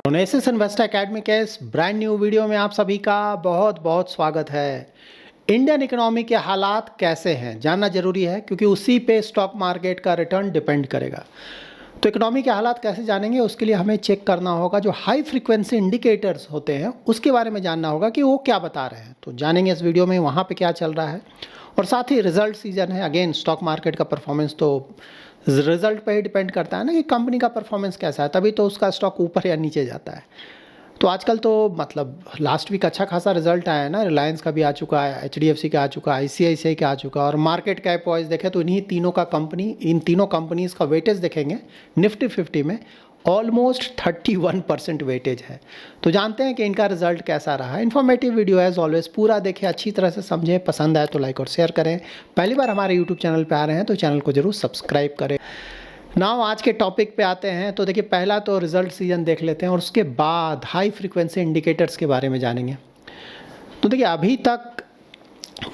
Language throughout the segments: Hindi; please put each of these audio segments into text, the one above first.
ओनेसिस इन्वेस्टर एकेडमी के इस ब्रांड न्यू वीडियो में आप सभी का बहुत बहुत स्वागत है। इंडियन इकोनॉमी के हालात कैसे हैं जानना जरूरी है, क्योंकि उसी पे स्टॉक मार्केट का रिटर्न डिपेंड करेगा। तो इकोनॉमी के हालात कैसे जानेंगे, उसके लिए हमें चेक करना होगा जो हाई फ्रीक्वेंसी इंडिकेटर्स होते हैं उसके बारे में जानना होगा कि वो क्या बता रहे हैं। तो जानेंगे इस वीडियो में वहाँ पे क्या चल रहा है, और साथ ही रिजल्ट सीजन है। अगेन स्टॉक मार्केट का परफॉर्मेंस तो रिजल्ट पे ही डिपेंड करता है ना, कि कंपनी का परफॉर्मेंस कैसा है, तभी तो उसका स्टॉक ऊपर या नीचे जाता है। तो आजकल तो मतलब लास्ट वीक अच्छा खासा रिजल्ट आया है ना, रिलायंस का भी आ चुका है, एचडीएफसी का आ चुका है, आईसीआईसीआई का आ चुका है, और मार्केट कैप वाइज देखें तो इन तीनों कंपनीज का वेटेज देखेंगे निफ्टी 50 में ऑलमोस्ट 31% वेटेज है। तो जानते हैं कि इनका रिजल्ट कैसा रहा है। इन्फॉर्मेटिव वीडियो एज ऑलवेज पूरा देखें, अच्छी तरह से समझें, पसंद आए तो लाइक और शेयर करें। पहली बार हमारे यूट्यूब चैनल पे आ रहे हैं तो चैनल को जरूर सब्सक्राइब करें। नाउ आज के टॉपिक पे आते हैं। तो देखिए, पहला तो रिजल्ट सीजन देख लेते हैं और उसके बाद हाई फ्रीक्वेंसी इंडिकेटर्स के बारे में जानेंगे। तो देखिए, अभी तक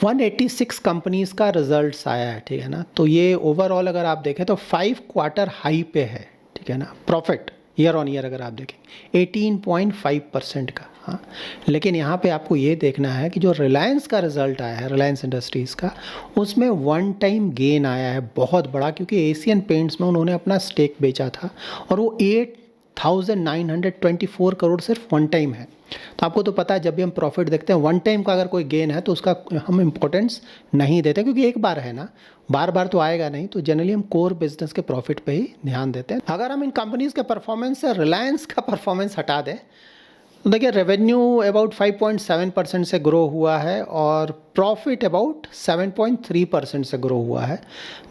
186 कंपनीज़ का रिजल्ट्स आया है, ठीक है ना। तो ये ओवरऑल अगर आप देखें तो 5 क्वार्टर हाई पे है, ठीक है ना। प्रॉफिट ईयर ऑन ईयर अगर आप देखें 18.5% का। हाँ, लेकिन यहाँ पे आपको ये देखना है कि जो रिलायंस का रिजल्ट आया है, रिलायंस इंडस्ट्रीज़ का, उसमें वन टाइम गेन आया है बहुत बड़ा, क्योंकि एशियन पेंट्स में उन्होंने अपना स्टेक बेचा था और वो 8,924 करोड़ सिर्फ वन टाइम है। तो आपको तो पता है, जब भी हम प्रॉफिट देखते हैं वन टाइम का अगर कोई गेन है तो उसका हम इम्पोर्टेंस नहीं देते, क्योंकि एक बार है ना, बार बार तो आएगा नहीं। तो जनरली हम कोर बिजनेस के प्रॉफिट पे ही ध्यान देते हैं। अगर हम इन कंपनीज के परफॉर्मेंस से रिलायंस का परफॉर्मेंस हटा दें तो देखिए, रेवेन्यू अबाउट 5.7% से ग्रो हुआ है और प्रॉफिट अबाउट 7.3% से ग्रो हुआ है,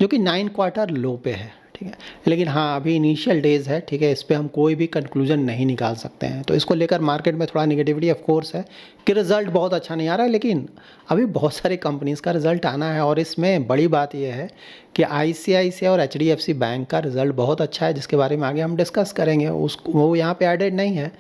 जो कि 9 क्वार्टर लो पे है, ठीक है। लेकिन हाँ, अभी इनिशियल डेज है, ठीक है, इस पर हम कोई भी कंक्लूजन नहीं निकाल सकते हैं। तो इसको लेकर मार्केट में थोड़ा निगेटिविटी ऑफ कोर्स है कि रिजल्ट बहुत अच्छा नहीं आ रहा है, लेकिन अभी बहुत सारी कंपनीज़ का रिजल्ट आना है। और इसमें बड़ी बात यह है कि आईसीआईसीआई और एचडीएफसी बैंक का रिजल्ट बहुत अच्छा है, जिसके बारे में आगे हम डिस्कस करेंगे। उसको वो यहाँ पे एडेड नहीं है,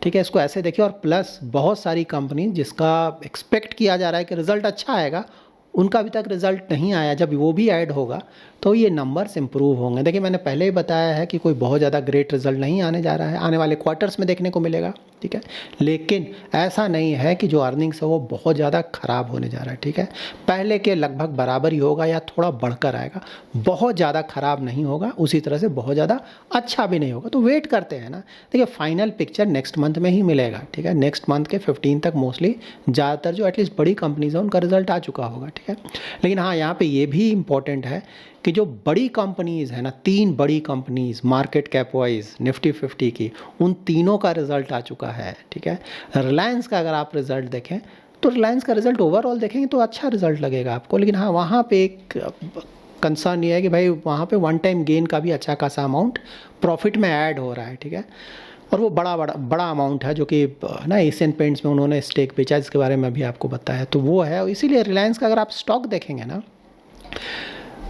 ठीक है, इसको ऐसे देखिए। और प्लस बहुत सारी कंपनी जिसका एक्सपेक्ट किया जा रहा है कि रिजल्ट अच्छा आएगा, उनका अभी तक रिजल्ट नहीं आया। जब वो भी ऐड होगा तो ये नंबर्स इंप्रूव होंगे। देखिए, मैंने पहले ही बताया है कि कोई बहुत ज़्यादा ग्रेट रिजल्ट नहीं आने जा रहा है, आने वाले क्वार्टर्स में देखने को मिलेगा, ठीक है। लेकिन ऐसा नहीं है कि जो अर्निंग्स है वो बहुत ज़्यादा ख़राब होने जा रहा है, ठीक है। पहले के लगभग बराबर ही होगा या थोड़ा बढ़कर आएगा, बहुत ज़्यादा ख़राब नहीं होगा, उसी तरह से बहुत ज़्यादा अच्छा भी नहीं होगा। तो वेट करते हैं ना। देखिए, फाइनल पिक्चर नेक्स्ट मंथ में ही मिलेगा, ठीक है। नेक्स्ट मंथ के 15 तक मोस्टली ज़्यादातर जो एटलीस्ट बड़ी कंपनीज हैं उनका रिजल्ट आ चुका होगा, ठीक है। लेकिन हाँ, यहाँ पे ये भी इम्पॉर्टेंट है कि जो बड़ी कंपनीज़ है ना, 3 बड़ी companies market cap wise Nifty 50 की, उन तीनों का रिजल्ट आ चुका है, ठीक है। रिलायंस का अगर आप रिजल्ट देखें तो रिलायंस का रिजल्ट ओवरऑल देखेंगे तो अच्छा रिजल्ट लगेगा आपको। लेकिन हाँ, वहाँ पे एक कंसर्न ये है कि भाई वहाँ पे वन टाइम गेन का भी अच्छा खासा अमाउंट प्रॉफिट में ऐड हो रहा है, ठीक है। और वो बड़ा अमाउंट है, जो कि ना एशियन पेंट्स में उन्होंने स्टेक बेचा, जिसके बारे में अभी आपको बताया। तो वो है, इसीलिए रिलायंस का अगर आप स्टॉक देखेंगे ना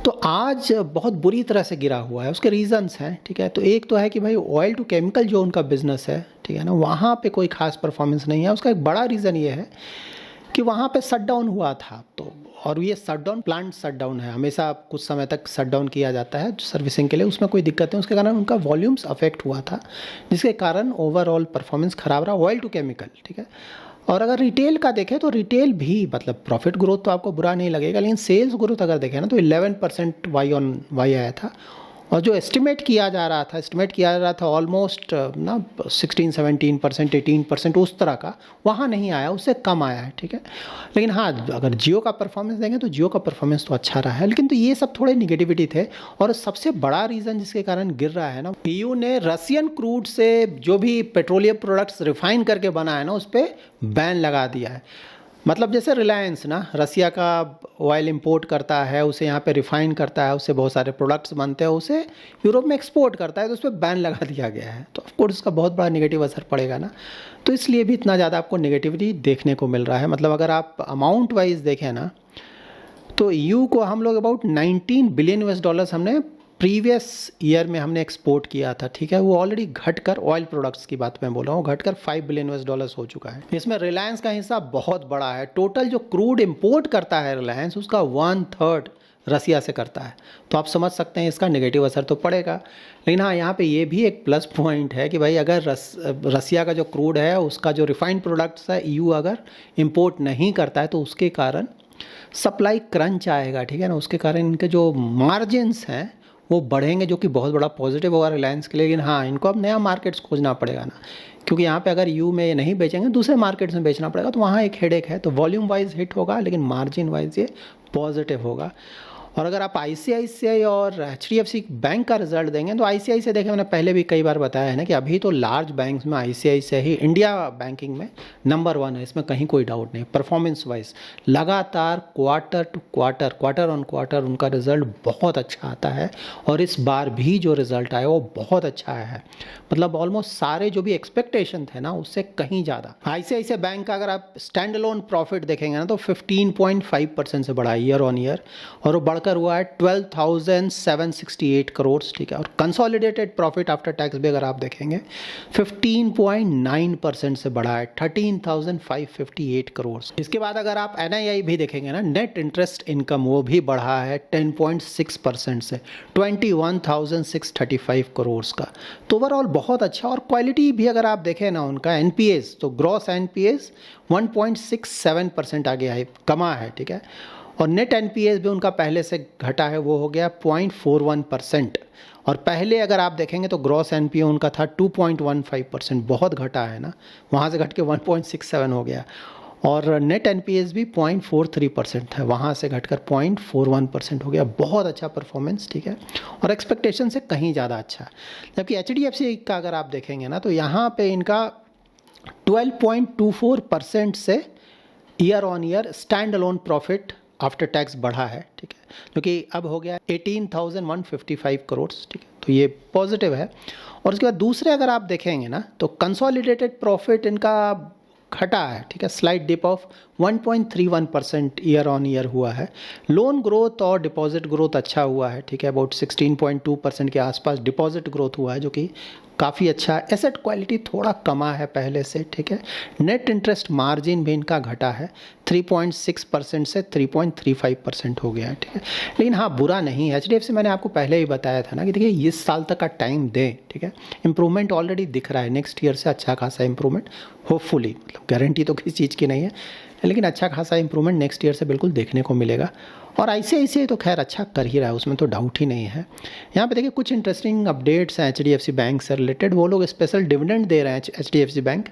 तो आज बहुत बुरी तरह से गिरा हुआ है। उसके रीजंस हैं, ठीक है। तो एक तो है कि भाई ऑयल टू केमिकल जो उनका बिजनेस है, ठीक है ना, वहाँ पे कोई खास परफॉर्मेंस नहीं है। उसका एक बड़ा रीज़न ये है कि वहाँ पे शटडाउन हुआ था। तो और ये शटडाउन प्लांट शटडाउन है, हमेशा कुछ समय तक शटडाउन किया जाता है सर्विसिंग के लिए, उसमें कोई दिक्कत नहीं। उसके कारण उनका वॉल्यूम्स अफेक्ट हुआ था, जिसके कारण ओवरऑल परफॉर्मेंस खराब रहा ऑयल टू केमिकल, ठीक है। और अगर रिटेल का देखें तो रिटेल भी मतलब प्रॉफिट ग्रोथ तो आपको बुरा नहीं लगेगा, लेकिन सेल्स ग्रोथ अगर देखें ना तो 11% वाई ऑन वाई आया था। और जो एस्टिमेट किया जा रहा था ऑलमोस्ट ना 16-17%, 18% उस तरह का, वहाँ नहीं आया, उससे कम आया है, ठीक है। लेकिन हाँ, अगर जियो का परफॉर्मेंस देखें तो जियो का परफॉर्मेंस तो अच्छा रहा है। लेकिन तो ये सब थोड़े निगेटिविटी थे। और सबसे बड़ा रीज़न जिसके कारण गिर रहा है ना, ईयू ने रशियन क्रूड से जो भी पेट्रोलियम प्रोडक्ट्स रिफाइन करके बना है ना, उस पर बैन लगा दिया है। मतलब जैसे रिलायंस ना रसिया का ऑयल इंपोर्ट करता है, उसे यहाँ पे रिफाइन करता है, उससे बहुत सारे प्रोडक्ट्स बनते हैं, उसे यूरोप में एक्सपोर्ट करता है, तो उस पर बैन लगा दिया गया है। तो ऑफकोर्स उसका बहुत बड़ा नेगेटिव असर पड़ेगा ना। तो इसलिए भी इतना ज़्यादा आपको नेगेटिविटी देखने को मिल रहा है। मतलब अगर आप अमाउंट वाइज देखें ना तो यू को हम लोग अबाउट 19 बिलियन US डॉलर्स हमने प्रीवियस ईयर में हमने एक्सपोर्ट किया था, ठीक है। वो ऑलरेडी घटकर, ऑयल प्रोडक्ट्स की बात मैं बोल रहा हूँ, घटकर 5 बिलियन US डॉलर्स हो चुका है। इसमें रिलायंस का हिस्सा बहुत बड़ा है। टोटल जो क्रूड इंपोर्ट करता है रिलायंस, उसका 1/3 रसिया से करता है, तो आप समझ सकते हैं इसका नेगेटिव असर तो पड़ेगा। लेकिन हाँ, यहाँ पे ये भी एक प्लस पॉइंट है कि भाई अगर रसिया का जो क्रूड है उसका जो रिफाइंड प्रोडक्ट्स है EU अगर इंपोर्ट नहीं करता है तो उसके कारण सप्लाई क्रंच आएगा, ठीक है ना, उसके कारण इनके जो मार्जिन्स हैं वो बढ़ेंगे, जो कि बहुत बड़ा पॉजिटिव होगा रिलायंस के लिए। लेकिन हाँ, इनको अब नया मार्केट्स खोजना पड़ेगा ना, क्योंकि यहाँ पे अगर EU में ये नहीं बेचेंगे दूसरे मार्केट्स में बेचना पड़ेगा, तो वहाँ एक हेडेक है। तो वॉल्यूम वाइज हिट होगा लेकिन मार्जिन वाइज ये पॉजिटिव होगा। और अगर आप ICICI और HDFC बैंक का रिजल्ट देंगे तो ICICI देखें, मैंने पहले भी कई बार बताया है ना कि अभी तो लार्ज बैंक्स में ICICI ही इंडिया बैंकिंग में नंबर 1 है, इसमें कहीं कोई डाउट नहीं। परफॉर्मेंस वाइज लगातार quarter to quarter, quarter on quarter उनका रिजल्ट बहुत अच्छा आता है, और इस बार भी जो रिजल्ट आया वो बहुत अच्छा आया है, मतलब ऑलमोस्ट सारे जो भी एक्सपेक्टेशन थे ना उससे कहीं ज़्यादा। ICICI बैंक का अगर आप स्टैंड अलोन प्रॉफिट देखेंगे ना तो 15.5% से बढ़ा ईयर ऑन ईयर, और वो बढ़कर हुआ है 12,768 करोड़, ठीक है। और कंसोलिडेटेड प्रॉफिट आफ्टर टैक्स भी अगर आप देखेंगे 15.9% से बढ़ा है 13,558 करोड़। इसके बाद अगर आप NII भी देखेंगे ना, नेट इंटरेस्ट इनकम वो भी बढ़ा है 10.6% से 21,635 करोड़ का। तो ओवरऑल बहुत अच्छा। और क्वालिटी भी अगर आप देखें ना उनका NPAs, तो ग्रॉस NPAs 1.67% आ गया है, कमा है, ठीक है। और नेट NPAs भी उनका पहले से घटा है, वो हो गया 0.41%। और पहले अगर आप देखेंगे तो ग्रॉस NPA उनका था 2.15%, बहुत घटा है ना, वहाँ से घट के 1.67 हो गया। और नेट NPAs भी 0.43% था, वहाँ से घटकर 0.41% हो गया, बहुत अच्छा परफॉर्मेंस, ठीक है। और एक्सपेक्टेशन से कहीं ज़्यादा अच्छा। जबकि HDFC का अगर आप देखेंगे ना तो यहाँ पे इनका 12.24% से year on year stand alone profit after tax बढ़ा है, ठीक है, जो कि अब हो गया 18,155 करोड़, ठीक है। तो ये पॉजिटिव है। और उसके बाद दूसरे अगर आप देखेंगे ना तो कंसोलिडेटेड प्रॉफिट इनका घटा है, ठीक है, slight dip of 1.31% year on year हुआ है। लोन ग्रोथ और डिपॉजिट ग्रोथ अच्छा हुआ है, ठीक है, अबाउट 16.2% के आसपास डिपॉजिट ग्रोथ हुआ है, जो कि काफ़ी अच्छा है। एसेट क्वालिटी थोड़ा कमा है पहले से, ठीक है। नेट इंटरेस्ट मार्जिन भी इनका घटा है 3.6% से 3.35% हो गया है, ठीक है। लेकिन हाँ, बुरा नहीं है। HDFC मैंने आपको पहले ही बताया था ना कि देखिए इस साल तक का टाइम दें, ठीक है, इंप्रूवमेंट ऑलरेडी दिख रहा है, नेक्स्ट ईयर से अच्छा खासा इंप्रूवमेंट होपफुली, मतलब गारंटी तो किसी चीज़ की नहीं है, लेकिन अच्छा खासा इंप्रूवमेंट नेक्स्ट ईयर से बिल्कुल देखने को मिलेगा। और ICICI तो खैर अच्छा कर ही रहा है, उसमें तो डाउट ही नहीं है। यहाँ पे देखिए कुछ इंटरेस्टिंग अपडेट्स हैं HDFC बैंक से रिलेटेड। वो लोग स्पेशल डिविडेंड दे रहे हैं HDFC बैंक,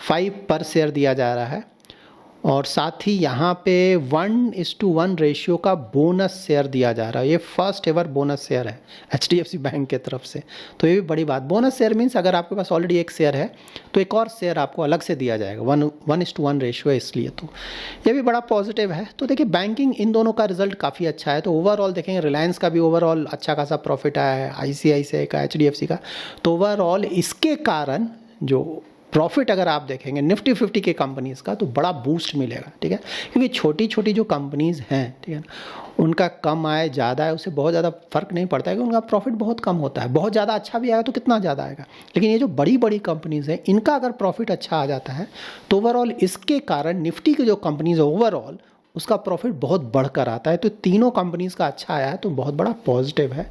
5 पर शेयर दिया जा रहा है, और साथ ही यहाँ पे 1:1 रेशियो का बोनस शेयर दिया जा रहा है। ये फर्स्ट एवर बोनस शेयर है HDFC बैंक के तरफ से, तो ये भी बड़ी बात। बोनस शेयर मीन्स अगर आपके पास ऑलरेडी एक शेयर है तो एक और शेयर आपको अलग से दिया जाएगा, 1:1 रेशियो है, इसलिए तो ये भी बड़ा पॉजिटिव है। तो देखिए बैंकिंग इन दोनों का रिजल्ट काफ़ी अच्छा है। तो ओवरऑल देखेंगे रिलायंस का भी ओवरऑल अच्छा खासा प्रॉफिट आया है, ICICI का, HDFC का। तो ओवरऑल इसके कारण जो प्रॉफिट अगर आप देखेंगे निफ्टी 50 के कंपनीज़ का तो बड़ा बूस्ट मिलेगा, ठीक है, क्योंकि छोटी छोटी जो कंपनीज़ हैं, ठीक है, उनका कम आए ज़्यादा है उससे बहुत ज़्यादा फर्क नहीं पड़ता है, कि उनका प्रॉफिट बहुत कम होता है। बहुत ज़्यादा अच्छा भी आएगा तो कितना ज़्यादा आएगा, लेकिन ये जो बड़ी बड़ी कंपनीज़ हैं इनका अगर प्रॉफिट अच्छा आ जाता है तो ओवरऑल इसके कारण निफ्टी की जो कंपनीज़ है ओवरऑल उसका प्रॉफिट बहुत बढ़कर आता है। तो तीनों कंपनीज़ का अच्छा आया है, तो बहुत बड़ा पॉजिटिव है।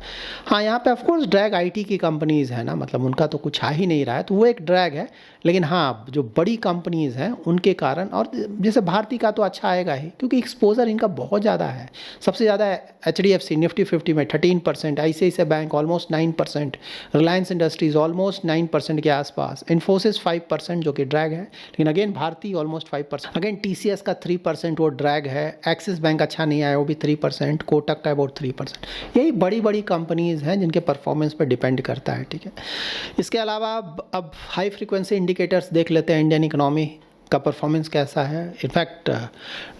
हाँ, यहाँ पे ऑफकोर्स ड्रैग IT की कंपनीज़ है ना, मतलब उनका तो कुछ आ ही नहीं रहा है, तो वो एक ड्रैग है। लेकिन हाँ, जो बड़ी कंपनीज़ हैं उनके कारण, और जैसे भारती का तो अच्छा आएगा ही, क्योंकि एक्सपोजर इनका बहुत ज़्यादा है। सबसे ज़्यादा HDFC निफ्टी 50 में 13%, ICICI bank almost 9%, Reliance industries almost 9% के आसपास, इन्फोसिस 5% जो कि ड्रैग है, लेकिन again Bharti almost 5%, again TCS का 3% वो ड्रैग है, एक्सिस बैंक अच्छा नहीं आया, वो भी 3%, कोटक का अबाउट 3%। यही बड़ी बड़ी कंपनीज़ हैं जिनके परफॉर्मेंस पर डिपेंड करता है, ठीक है। इसके अलावा अब हाई फ्रीक्वेंसी इंडिकेटर्स देख लेते हैं, इंडियन इकोनॉमी का परफॉर्मेंस कैसा है। इनफैक्ट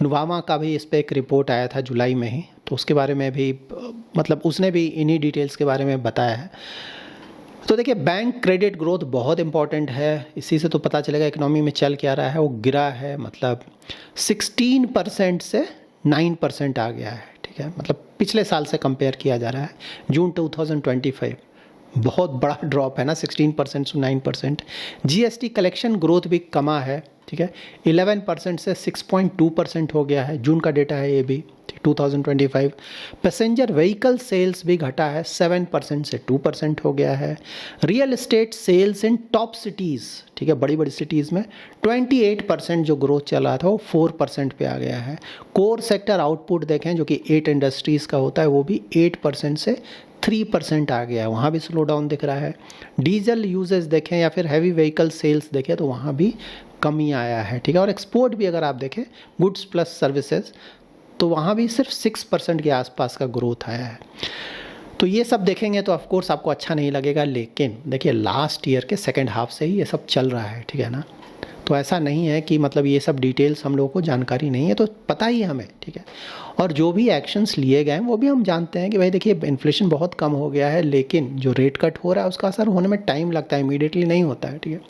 नुवामा का भी इस पर एक रिपोर्ट आया था जुलाई में ही, तो उसके बारे में भी मतलब उसने भी इन्हीं डिटेल्स के बारे में बताया है। तो देखिए बैंक क्रेडिट ग्रोथ बहुत इंपॉर्टेंट है, इसी से तो पता चलेगा इकोनॉमी में चल क्या रहा है। वो गिरा है, मतलब 16% से 9% आ गया है, ठीक है, मतलब पिछले साल से कंपेयर किया जा रहा है, जून 2025। बहुत बड़ा ड्रॉप है ना, 16% से 9%। GST कलेक्शन ग्रोथ भी कमा है, ठीक है, 11% से 6.2% हो गया है, जून का डेटा है ये भी 2025। पैसेंजर व्हीकल सेल्स भी घटा है, 7% से 2% हो गया है। रियल एस्टेट सेल्स इन टॉप सिटीज़, ठीक है, बड़ी बड़ी सिटीज़ में 28% जो ग्रोथ चला था वो 4% पे आ गया है। कोर सेक्टर आउटपुट देखें जो कि 8 इंडस्ट्रीज़ का होता है, वो भी 8% से 3% आ गया है, वहाँ भी स्लो डाउन दिख रहा है। डीजल यूजेस देखें या फिर हैवी व्हीकल सेल्स देखें तो वहाँ भी कमी आया है, ठीक है। और एक्सपोर्ट भी अगर आप देखें, गुड्स प्लस सर्विसेज, तो वहाँ भी सिर्फ 6% के आसपास का ग्रोथ आया है। तो ये सब देखेंगे तो ऑफ कोर्स आपको अच्छा नहीं लगेगा, लेकिन देखिए लास्ट ईयर के सेकेंड हाफ से ही ये सब चल रहा है, ठीक है ना। तो ऐसा नहीं है कि मतलब ये सब डिटेल्स हम लोगों को जानकारी नहीं है, तो पता ही है हमें, ठीक है। और जो भी एक्शंस लिए गए हैं वो भी हम जानते हैं कि भाई देखिए इन्फ्लेशन बहुत कम हो गया है, लेकिन जो रेट कट हो रहा है उसका असर होने में टाइम लगता है, इमीडिएटली नहीं होता है, ठीक है।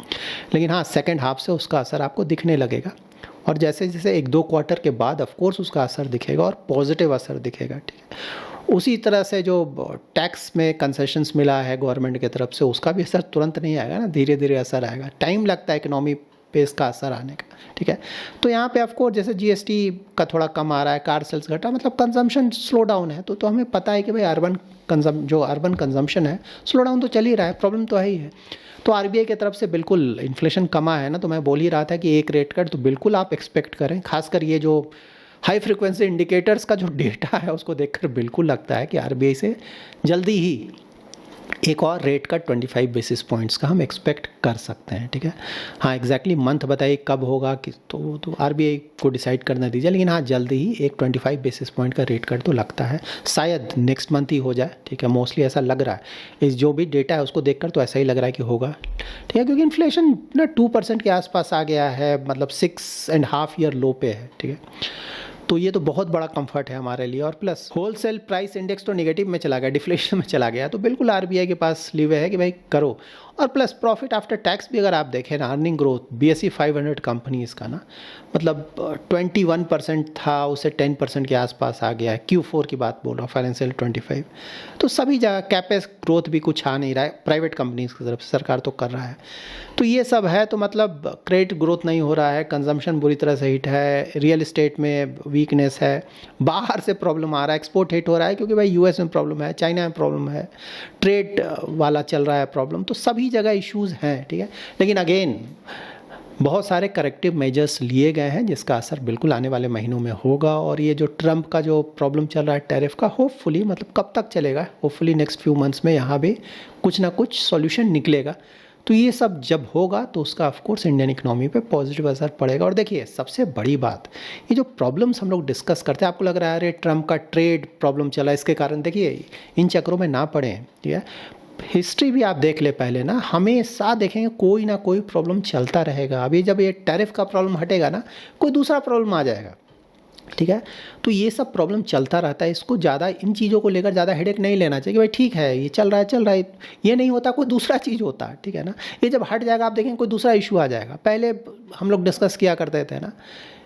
लेकिन हाँ, सेकेंड हाफ से उसका असर आपको दिखने लगेगा, और जैसे जैसे 1-2 क्वार्टर के बाद ऑफ कोर्स उसका असर दिखेगा और पॉजिटिव असर दिखेगा, ठीक है। उसी तरह से जो टैक्स में कंसेशंस मिला है गवर्नमेंट की तरफ से, उसका भी असर तुरंत नहीं आएगा ना, धीरे धीरे असर आएगा, टाइम लगता है इकोनॉमी पे इसका असर आने का, ठीक है। तो यहाँ पे ऑफ कोर्स जैसे जीएसटी का थोड़ा कम आ रहा है, कार सेल्स घटा, मतलब कंजम्पशन स्लो डाउन है, तो हमें पता है कि भाई अर्बन कंजम्पशन है, स्लो डाउन तो चल ही रहा है, प्रॉब्लम तो है ही है। तो आरबीआई की तरफ से बिल्कुल इन्फ्लेशन कमा है ना, तो मैं बोल ही रहा था कि एक रेट कट तो बिल्कुल आप एक्सपेक्ट करें, खासकर ये जो हाई फ्रिक्वेंसी इंडिकेटर्स का जो डेटा है उसको देखकर बिल्कुल लगता है कि आरबीआई से जल्दी ही एक और रेट कट 25 बेसिस पॉइंट्स का हम एक्सपेक्ट कर सकते हैं, ठीक है। हाँ, एग्जैक्टली मंथ बताइए कब होगा कि तो आरबीआई को डिसाइड करना दीजिए, लेकिन हाँ जल्दी ही एक 25 बेसिस पॉइंट का रेट कट तो लगता है, शायद नेक्स्ट मंथ ही हो जाए, ठीक है। मोस्टली ऐसा लग रहा है, इस जो भी डेटा है उसको देखकर तो ऐसा ही लग रहा है कि होगा, ठीक है, क्योंकि इन्फ्लेशन ना 2% के आसपास आ गया है, मतलब 6.5 ईयर लो पे है, ठीक है। तो ये तो बहुत बड़ा कंफर्ट है हमारे लिए। और प्लस होलसेल प्राइस इंडेक्स तो नेगेटिव में चला गया, डिफ्लेशन में चला गया, तो बिल्कुल आरबीआई के पास लीवे है कि भाई करो। और प्लस प्रॉफिट आफ्टर टैक्स भी अगर आप देखें ना, अर्निंग ग्रोथ BSE 500 कंपनीज का ना, मतलब 21% था, उसे 10% के आसपास आ गया है। Q4 की बात बोल रहा हूँ, फाइनेंशियल 25। तो सभी जगह कैपेक्स ग्रोथ भी कुछ आ नहीं रहा है, प्राइवेट कंपनीज की तरफ से सरकार तो कर रहा है। तो ये सब है, तो मतलब क्रेडिट ग्रोथ नहीं हो रहा है, कंजम्पशन बुरी तरह से हिट है, रियल इस्टेट में वीकनेस है, बाहर से प्रॉब्लम आ रहा है, एक्सपोर्ट हिट हो रहा है क्योंकि भाई यूएस में प्रॉब्लम है, चाइना में प्रॉब्लम है, ट्रेड वाला चल रहा है प्रॉब्लम, तो सभी जगह इश्यूज़ हैं, ठीक है। लेकिन अगेन बहुत सारे करेक्टिव मेजर्स लिए गए हैं जिसका असर बिल्कुल आने वाले महीनों में होगा। और ये जो ट्रंप का जो प्रॉब्लम चल रहा है टैरिफ का, होपफुली, मतलब कब तक चलेगा, होपफुली नेक्स्ट फ्यू मंथ्स में यहाँ भी कुछ ना कुछ सॉल्यूशन निकलेगा। तो ये सब जब होगा तो उसका ऑफ कोर्स इंडियन इकोनॉमी पे पॉजिटिव असर पड़ेगा। और देखिए सबसे बड़ी बात, ये जो प्रॉब्लम्स हम लोग डिस्कस करते हैं, आपको लग रहा है अरे ट्रंप का ट्रेड प्रॉब्लम चला इसके कारण, देखिए इन चक्रों में ना पड़ें, ठीक है। हिस्ट्री भी आप देख ले पहले ना, हमेशा देखेंगे कोई ना कोई प्रॉब्लम चलता रहेगा। अभी जब ये टैरिफ का प्रॉब्लम हटेगा ना, कोई दूसरा प्रॉब्लम आ जाएगा, ठीक है। तो ये सब प्रॉब्लम चलता रहता है, इसको ज़्यादा इन चीज़ों को लेकर ज़्यादा हेडेक नहीं लेना चाहिए कि भाई ठीक है ये चल रहा है, ये नहीं होता कोई दूसरा चीज़ होता है, ठीक है ना। ये जब हट जाएगा आप देखेंगे कोई दूसरा इशू आ जाएगा। पहले हम लोग डिस्कस किया करते थे ना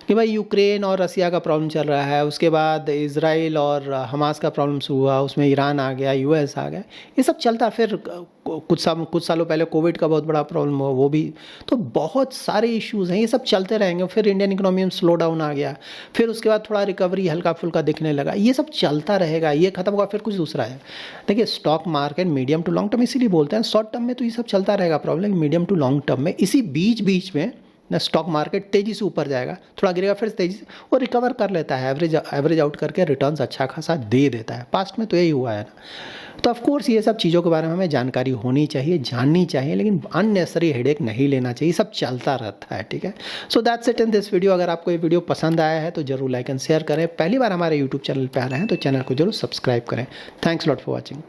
कि भाई यूक्रेन और रसिया का प्रॉब्लम चल रहा है, उसके बाद इजराइल और हमास का प्रॉब्लम्स हुआ, उसमें ईरान आ गया, यूएस आ गया, ये सब चलता। फिर कुछ सालों पहले कोविड का बहुत बड़ा प्रॉब्लम हुआ, वो भी। तो बहुत सारे इश्यूज़ हैं, ये सब चलते रहेंगे। फिर इंडियन इकोनॉमी में स्लो डाउन आ गया, फिर उसके बाद थोड़ा रिकवरी हल्का फुल्का दिखने लगा, ये सब चलता रहेगा। ये खत्म होगा फिर कुछ दूसरा है। देखिए stock market medium to long term इसीलिए बोलते हैं, शॉर्ट टर्म में तो ये सब चलता रहेगा problem, medium to long term में इसी बीच में ना स्टॉक मार्केट तेज़ी से ऊपर जाएगा, थोड़ा गिरेगा, फिर तेज़ी से वो रिकवर कर लेता है, एवरेज आउट करके रिटर्न्स अच्छा खासा दे देता है। पास्ट में तो यही हुआ है ना। तो ऑफ कोर्स ये सब चीज़ों के बारे में हमें जानकारी होनी चाहिए, जाननी चाहिए, लेकिन अननेसेसरी हेडेक नहीं लेना चाहिए, सब चलता रहता है, ठीक है। So that's it in this video. अगर आपको ये वीडियो पसंद आया है तो जरूर लाइक एंड शेयर करें। पहली बार हमारे यूट्यूब चैनल पर आ रहे हैं तो चैनल को जरूर सब्सक्राइब करें। Thanks lot for watching.